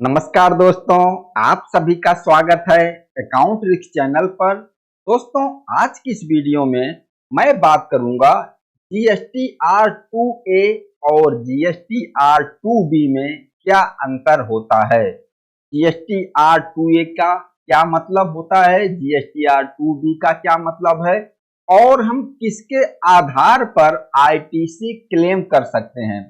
नमस्कार दोस्तों, आप सभी का स्वागत है अकाउंट रिक्स चैनल पर। दोस्तों, आज की इस वीडियो में मैं बात करूंगा जीएसटी R2A और जीएसटी R2B में क्या अंतर होता है। जीएसटी R2A का क्या मतलब होता है, जीएसटी R2B का क्या मतलब है और हम किसके आधार पर आईटीसी क्लेम कर सकते हैं।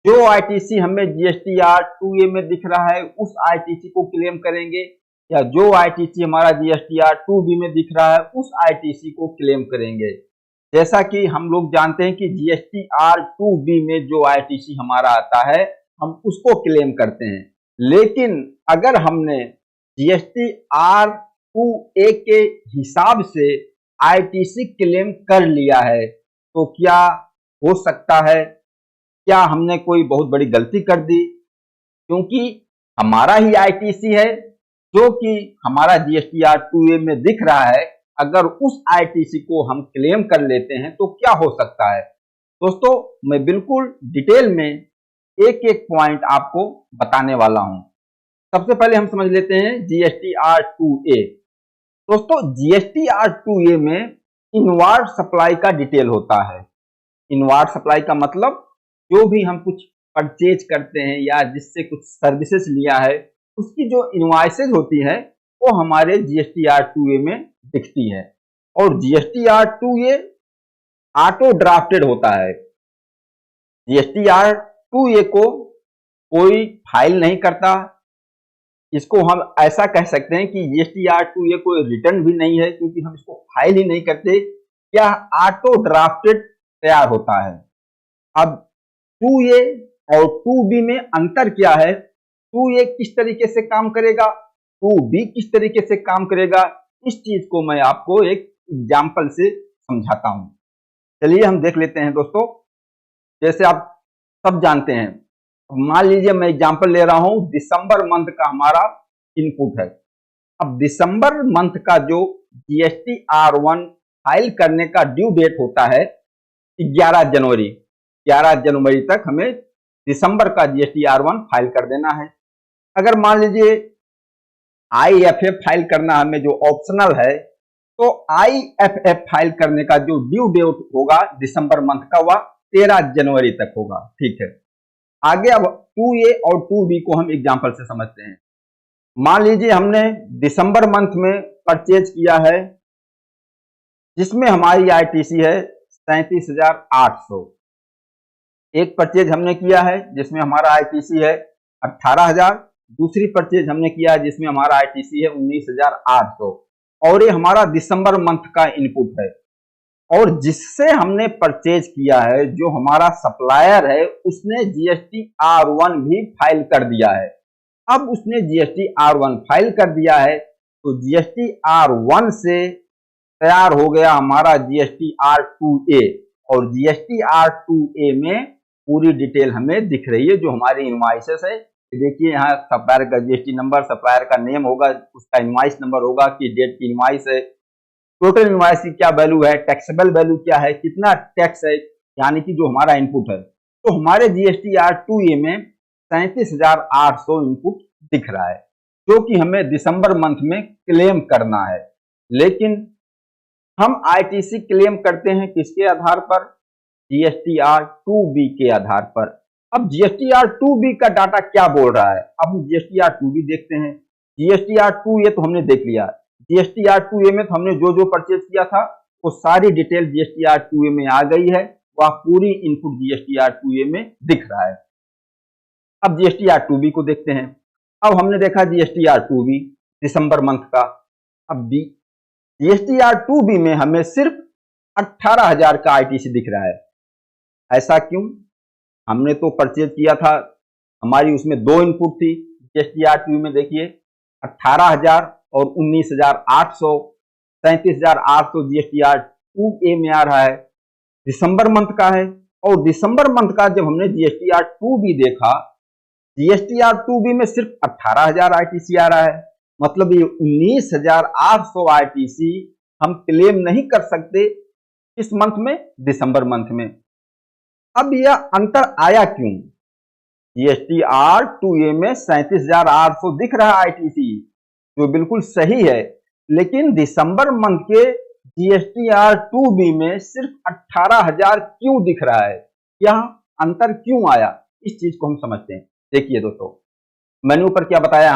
जो आईटीसी हमें जीएसटी R2A में दिख रहा है उस आईटीसी को क्लेम करेंगे या जो आईटीसी हमारा जीएसटी R2B में दिख रहा है उस आईटीसी को क्लेम करेंगे। जैसा कि हम लोग जानते हैं कि जीएसटी R2B में जो आईटीसी हमारा आता है हम उसको क्लेम करते हैं, लेकिन अगर हमने जीएसटी R2A के हिसाब से आईटीसी क्लेम कर लिया है तो क्या हो सकता है, क्या हमने कोई बहुत बड़ी गलती कर दी? क्योंकि हमारा ही आईटीसी है जो कि हमारा जीएसटी R2A में दिख रहा है, अगर उस आईटीसी को हम क्लेम कर लेते हैं तो क्या हो सकता है। दोस्तों, मैं बिल्कुल डिटेल में एक एक पॉइंट आपको बताने वाला हूं। सबसे पहले हम समझ लेते हैं जीएसटी R2A। दोस्तों, जीएसटी R2A में इनवार्ड सप्लाई का डिटेल होता है। इनवार्ड सप्लाई का मतलब जो भी हम कुछ परचेज करते हैं या जिससे कुछ सर्विसेज लिया है उसकी जो इनवॉइसेज होती है वो हमारे जीएसटी R2A में दिखती है। और जीएसटी R2A ऑटो ड्राफ्टेड होता है। जीएसटी R2A को कोई फाइल नहीं करता। इसको हम ऐसा कह सकते हैं कि जीएसटी R2A कोई रिटर्न भी नहीं है, क्योंकि हम इसको फाइल ही नहीं करते। यह ऑटो ड्राफ्टेड तैयार होता है। अब 2A और 2B में अंतर क्या है, 2A किस तरीके से काम करेगा, 2B किस तरीके से काम करेगा, इस चीज को मैं आपको एक एग्जाम्पल से समझाता हूं। चलिए हम देख लेते हैं दोस्तों। जैसे आप सब जानते हैं, मान लीजिए मैं एग्जाम्पल ले रहा हूं, दिसंबर मंथ का हमारा इनपुट है। अब दिसंबर मंथ का जो जीएसटी R1 फाइल करने का ड्यू डेट होता है 11 जनवरी। 11 जनवरी तक हमें दिसंबर का जीएसटी R1 फाइल कर देना है। अगर मान लीजिए IFF फाइल करना हमें जो ऑप्शनल है, तो IFF फाइल करने का जो ड्यू डेट होगा दिसंबर मंथ का वह 13 जनवरी तक होगा। ठीक है, आगे अब 2A और 2B को हम एग्जांपल से समझते हैं। मान लीजिए हमने दिसंबर मंथ में परचेज किया है जिसमें हमारी आईटीसी है 37,800। एक परचेज हमने किया है जिसमें हमारा आईटीसी है 18,000, दूसरी परचेज हमने किया है जिसमें हमारा आईटीसी है 19,800, और ये हमारा दिसंबर मंथ का इनपुट है। और जिससे हमने परचेज किया है, जो हमारा सप्लायर है, उसने जीएसटी R1 भी फाइल कर दिया है। अब उसने जीएसटी R1 फाइल कर दिया है तो जीएसटी R1 से तैयार हो गया हमारा जीएसटी R2A, और जीएसटी R2A में पूरी डिटेल हमें दिख रही है जो हमारी इनवॉइसेस है। देखिए यहाँ सप्लायर का जीएसटी नंबर, सप्लायर का नेम होगा, उसका इनवॉइस नंबर होगा कि डेट की इनवॉइस है, टोटल इनवॉइस की क्या वैल्यू है, टैक्सेबल वैल्यू क्या है, कितना टैक्स है, यानी कि जो हमारा इनपुट है। तो हमारे जीएसटी R2A में 37,800 इनपुट दिख रहा है जो कि हमें दिसंबर मंथ में क्लेम करना है। लेकिन हम आईटीसी क्लेम करते हैं किसके आधार पर, जीएसटी R2B के आधार पर। अब जीएसटी R2B का डाटा क्या बोल रहा है, अब हम जीएसटी R2B देखते हैं। जीएसटी R2A तो हमने देख लिया, जीएसटी R2A में तो हमने जो जो परचेज किया था वो सारी डिटेल जीएसटी R2A में आ गई है, वह पूरी इनपुट जीएसटी R2A में दिख रहा है। अब जीएसटी R2B को देखते हैं। अब हमने देखा जीएसटी R2B दिसंबर मंथ का। अब जीएसटी R2B में हमें सिर्फ 18,000 का आईटीसी दिख रहा है। ऐसा क्यों? हमने तो परचेज किया था, हमारी उसमें दो इनपुट थी जीएसटी R2B में। देखिए 18,000 और 19,800, 37,800 जीएसटी R2A में आ रहा है, दिसंबर मंथ का है। और दिसंबर मंथ का जब हमने जीएसटी R2B देखा, जीएसटी R2B में सिर्फ 18,000 आईटीसी आ रहा है। मतलब ये 19,800 आईटीसी हम क्लेम नहीं कर सकते इस मंथ में, दिसंबर मंथ में। अब यह अंतर आया क्यों? GSTR2A में 37,800 दिख रहा है ITC, जो बिल्कुल सही है, लेकिन दिसंबर मंथ के GSTR2B में सिर्फ 18,000 क्यों दिख रहा है? यह अंतर क्यों आया? इस चीज को हम समझते हैं। देखिए दोस्तों, मैंने ऊपर क्या बताया,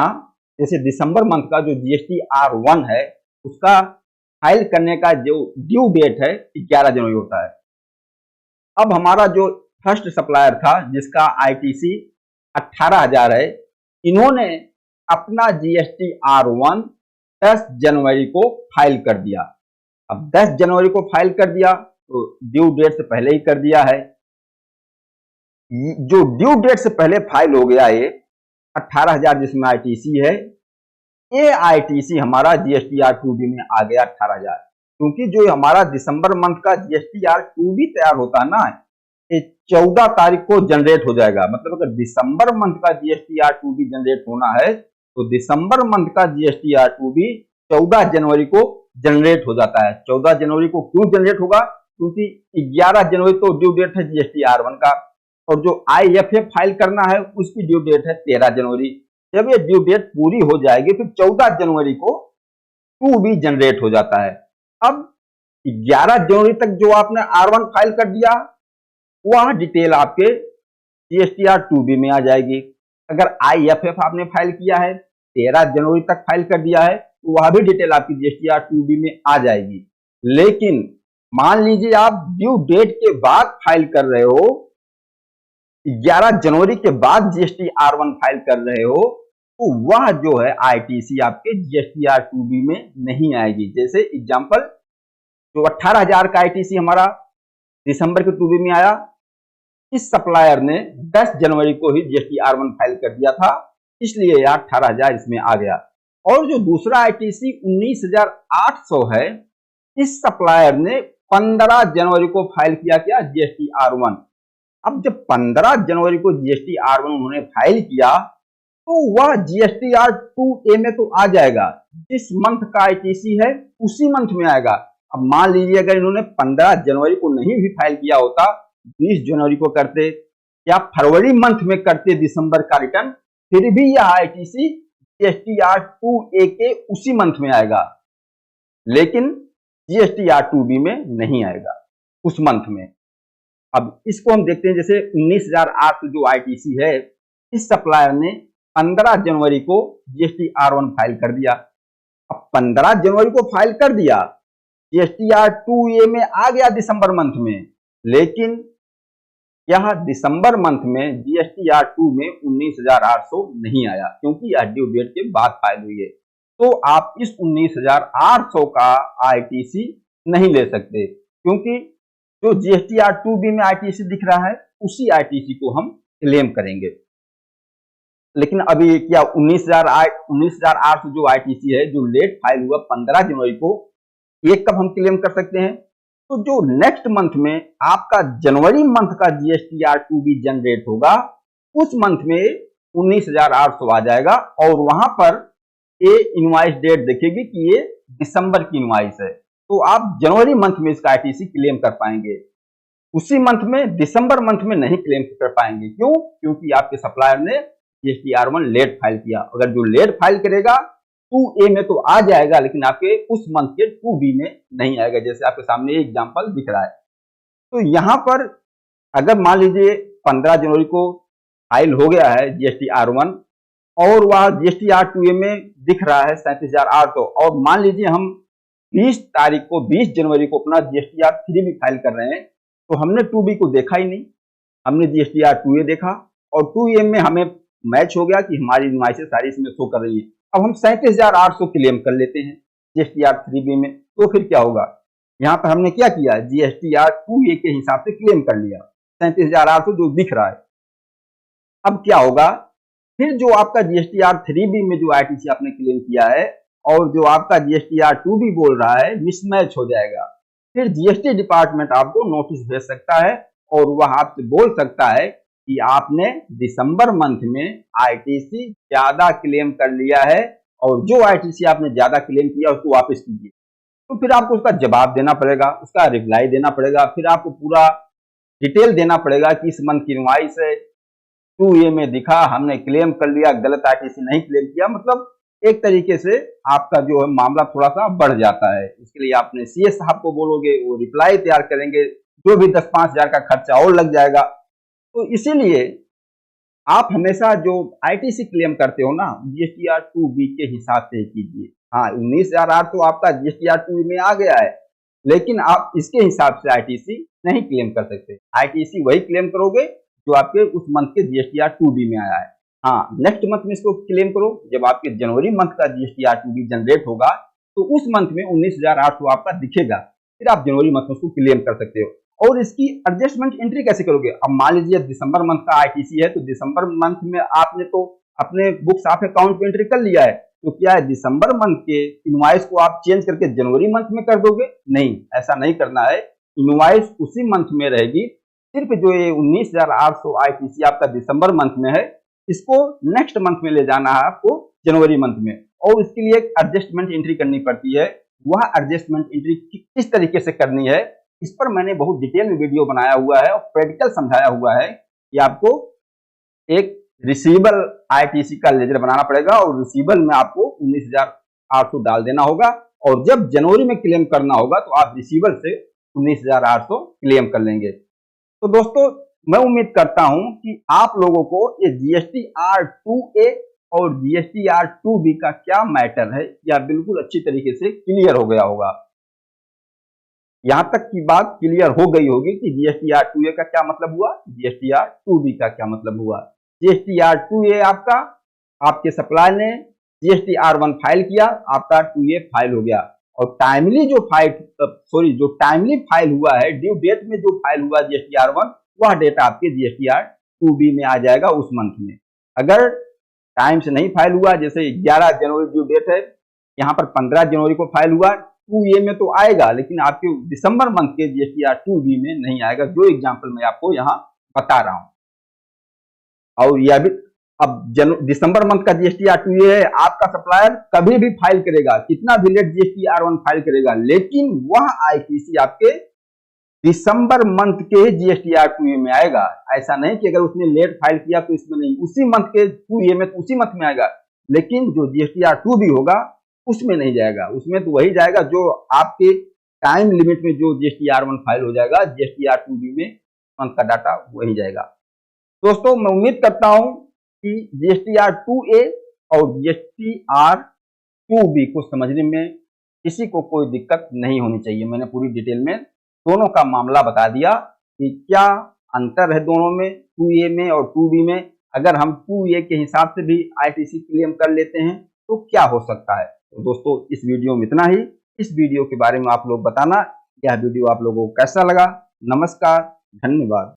जैसे दिसंबर मंथ का जो GSTR1 है उसका फाइल करने का जो ड्यू डेट है 11 जनवरी होता है। अब हमारा जो फर्स्ट सप्लायर था जिसका ITC 18,000 है, इन्होंने अपना GSTR1 10 जनवरी को फाइल कर दिया। अब 10 जनवरी को फाइल कर दिया तो ड्यू डेट से पहले ही कर दिया है। जो ड्यू डेट से पहले फाइल हो गया ये 18,000 जिसमें ITC है, ये ITC हमारा GSTR2B में आ गया 18,000, क्योंकि जो हमारा दिसंबर मंथ का GSTR2B तैयार होता है ना, ये 14 तारीख को जनरेट हो जाएगा। मतलब अगर दिसंबर मंथ का GSTR2B जनरेट होना है तो दिसंबर मंथ का GSTR2B 14 जनवरी को जनरेट हो जाता है। 14 जनवरी को क्यों जनरेट होगा? क्योंकि 11 जनवरी तो ड्यू डेट है GSTR1 का, और जो IFF फाइल करना है उसकी ड्यू डेट है 13 जनवरी। जब ये ड्यू डेट पूरी हो जाएगी फिर 14 जनवरी को 2B जनरेट हो जाता है। अब 11 जनवरी तक जो आपने R1 फाइल कर दिया वह डिटेल आपके GSTR2B में आ जाएगी। अगर IFF आपने फाइल किया है 13 जनवरी तक फाइल कर दिया है तो वह भी डिटेल आपकी GSTR2B में आ जाएगी। लेकिन मान लीजिए आप ड्यू डेट के बाद फाइल कर रहे हो, 11 जनवरी के बाद GSTR1 फाइल कर रहे हो, तो वह जो है ITC आपके GSTR2B में नहीं आएगी। जैसे एग्जांपल, जो 18,000 का ITC हमारा दिसंबर के 2B में आया, इस सप्लायर ने 10 जनवरी को ही GSTR1 फाइल कर दिया था, इसलिए 18,000 इसमें आ गया। और जो दूसरा ITC 19,800 है, इस सप्लायर ने 15 जनवरी को फाइल किया क्या? GSTR1। अब जब 15 जनवरी को GSTR1 उन्होंने फाइल किया तो वह GSTR2A में तो आ जाएगा, जिस मंथ का ITC है उसी मंथ में आएगा। अब मान लीजिए अगर इन्होंने 15 जनवरी को नहीं भी फाइल किया होता, 20 जनवरी को करते या फरवरी मंथ में करते दिसंबर का रिटर्न, फिर भी यह ITC GSTR2A के उसी मंथ में आएगा, लेकिन GSTR2B में नहीं आएगा उस मंथ में। अब इसको हम देखते हैं, जैसे 19,800 जो ITC है, इस सप्लायर ने 15 जनवरी को GSTR1 फाइल कर दिया। अब 15 जनवरी को फाइल कर दिया, GSTR2A में आ गया दिसंबर मंथ में, लेकिन यह दिसंबर मंथ में GSTR2 में 19,800 नहीं आया, क्योंकि यह ड्यू डेट के बाद फाइल हुई है। तो आप इस 19,800 का ITC नहीं ले सकते, क्योंकि जो GSTR2B में ITC दिख रहा है उसी ITC को हम क्लेम करेंगे। लेकिन अभी क्या 19,800 जो ITC है जो लेट फाइल हुआ 15 जनवरी को, ये कब हम क्लेम कर सकते हैं? तो जो नेक्स्ट मंथ में आपका जनवरी मंथ का GSTR2B जनरेट होगा, उस मंथ में 19,800 आ जाएगा, और वहां पर ये इनवॉइस डेट देखेगी कि ये दिसंबर की इनवॉइस है, तो आप जनवरी मंथ में इसका ITC क्लेम कर पाएंगे। उसी मंथ में, दिसंबर मंथ में नहीं क्लेम कर पाएंगे। क्यों? क्योंकि आपके सप्लायर ने GSTR1 लेट फाइल किया। अगर जो लेट फाइल करेगा 2A में तो आ जाएगा, लेकिन आपके उस मंथ के 2B में नहीं आएगा, जैसे आपके सामने एग्जांपल दिख रहा है। तो यहां पर अगर मान लीजिए 15 जनवरी को फाइल हो गया है GSTR1 और वह GSTR2A में दिख रहा है 37,800, और मान लीजिए हम 20 जनवरी को अपना GSTR3B फाइल कर रहे हैं, तो हमने 2B को देखा ही नहीं, हमने GSTR2A देखा, और 2A में हमें मैच हो गया कि हमारी इनवॉइसेस सारी इसमें शो कर रही है। अब हम 37,800 क्लेम कर लेते हैं GSTR3B में, तो फिर क्या होगा? यहाँ पर हमने क्या किया? GSTR2A के हिसाब से क्लेम कर लिया 37,800 जो दिख रहा है। अब क्या होगा? फिर जो आपका GSTR3B में जो ITC आपने क्लेम किया है और जो आपका GSTR2B बोल रहा है, मिसमैच हो जाएगा। फिर GST डिपार्टमेंट आपको नोटिस भेज सकता है और वह आपसे बोल सकता है कि आपने दिसंबर मंथ में ITC ज्यादा क्लेम कर लिया है, और जो ITC आपने ज्यादा क्लेम किया उसको वापस कीजिए। तो फिर आपको उसका जवाब देना पड़ेगा, उसका रिप्लाई देना पड़ेगा, फिर आपको पूरा डिटेल देना पड़ेगा कि इस मंथ की इनवॉइस है 2A में दिखा, हमने क्लेम कर लिया, गलत आईटीसी नहीं क्लेम किया, मतलब एक तरीके से आपका जो है मामला थोड़ा सा बढ़ जाता है। इसके लिए आपने सीएस साहब को बोलोगे, वो रिप्लाई तैयार करेंगे, जो भी 10-5 हजार का खर्चा और लग जाएगा। तो इसीलिए आप हमेशा जो आईटीसी क्लेम करते हो ना, जीएसटीआर 2B के हिसाब से कीजिए। हाँ, 19,000 तो आपका जीएसटीआर 2B में आ गया है, लेकिन आप इसके हिसाब से आईटीसी नहीं क्लेम कर सकते। आईटीसी वही क्लेम करोगे जो आपके उस मंथ के जीएसटीआर 2B में आया है। हाँ, नेक्स्ट मंथ में इसको क्लेम करो जब आपके जनवरी मंथ का जीएसटीआर 2B जनरेट होगा, तो उस मंथ में 19,800 आपका दिखेगा, फिर आप जनवरी मंथ में उसको क्लेम कर सकते हो। और इसकी एडजस्टमेंट एंट्री कैसे करोगे? अब मान लीजिए दिसंबर मंथ का आईटीसी है, तो दिसंबर मंथ में आपने तो अपने बुक्स ऑफ अकाउंट पे एंट्री कर लिया है, तो क्या है दिसंबर मंथ के इनवॉइस को आप चेंज करके जनवरी मंथ में कर दोगे? नहीं, ऐसा नहीं करना है। इनवॉइस उसी मंथ में रहेगी, सिर्फ जो ये 19,800 आईटीसी आपका दिसंबर मंथ में है, इसको नेक्स्ट मंथ में ले जाना है आपको जनवरी मंथ में, और इसके लिए एक एडजस्टमेंट एंट्री करनी पड़ती है। वह एडजस्टमेंट एंट्री किस तरीके से करनी है, इस पर मैंने बहुत डिटेल में वीडियो बनाया हुआ है और प्रैक्टिकल समझाया हुआ है कि आपको एक रिसीवेबल आईटीसी का लेजर बनाना पड़ेगा और रिसीवेबल में आपको 19,800 डाल देना होगा, और जब जनवरी में क्लेम करना होगा तो आप रिसीवेबल से 19,800 क्लेम कर लेंगे। तो दोस्तों, मैं उम्मीद करता हूं कि आप लोगों को ये जीएसटीआर 2A और जीएसटीआर 2B का क्या मैटर है, यह बिल्कुल अच्छी तरीके से क्लियर हो गया होगा। यहां तक की बात क्लियर हो गई होगी कि जीएसटीआर 2A का क्या मतलब हुआ, जीएसटीआर 2B का क्या मतलब हुआ। जीएसटीआर 2A आपका, आपके सप्लायर ने जीएसटीआर 1 फाइल किया, आपका 2A फाइल हो गया, और टाइमली जो टाइमली फाइल हुआ है, ड्यू डेट में जो फाइल हुआ जीएसटीआर 1, वह डेटा आपके जीएसटीआर 2B में आ जाएगा उस मंथ में। अगर टाइम से नहीं फाइल हुआ, जैसे 11 जनवरी ड्यू डेट है, यहाँ पर 15 जनवरी को फाइल हुआ, 2A में तो आएगा, लेकिन आपके दिसंबर मंथ के जीएसटीआर 2B में नहीं आएगा, जो एग्जांपल मैं आपको यहाँ बता रहा हूं। और यह भी अब दिसंबर मंथ का जीएसटीआर 2A है, आपका सप्लायर कभी भी फाइल करेगा, कितना भी लेट जीएसटीआर 1 फाइल करेगा, लेकिन वह आईटीसी आपके दिसंबर मंथ के जीएसटीआर 2A में आएगा। ऐसा नहीं कि अगर उसने लेट फाइल किया तो इसमें नहीं, उसी मंथ के 2A में तो उसी मंथ में आएगा, लेकिन जो जीएसटीआर 2B होगा उसमें नहीं जाएगा, उसमें तो वही जाएगा जो आपके टाइम लिमिट में जो जीएसटीआर 1 फाइल हो जाएगा, जीएसटीआर 2B में मंथ का डाटा वही जाएगा। दोस्तों, मैं उम्मीद करता हूं कि जीएसटीआर 2A और जीएसटीआर 2B को समझने में किसी को कोई दिक्कत नहीं होनी चाहिए। मैंने पूरी डिटेल में दोनों का मामला बता दिया कि क्या अंतर है दोनों में, 2A में और 2B में। अगर हम 2A के हिसाब से भी आईटीसी क्लेम कर लेते हैं तो क्या हो सकता है। तो दोस्तों, इस वीडियो में इतना ही। इस वीडियो के बारे में आप लोग बताना, यह वीडियो आप लोगों को कैसा लगा। नमस्कार, धन्यवाद।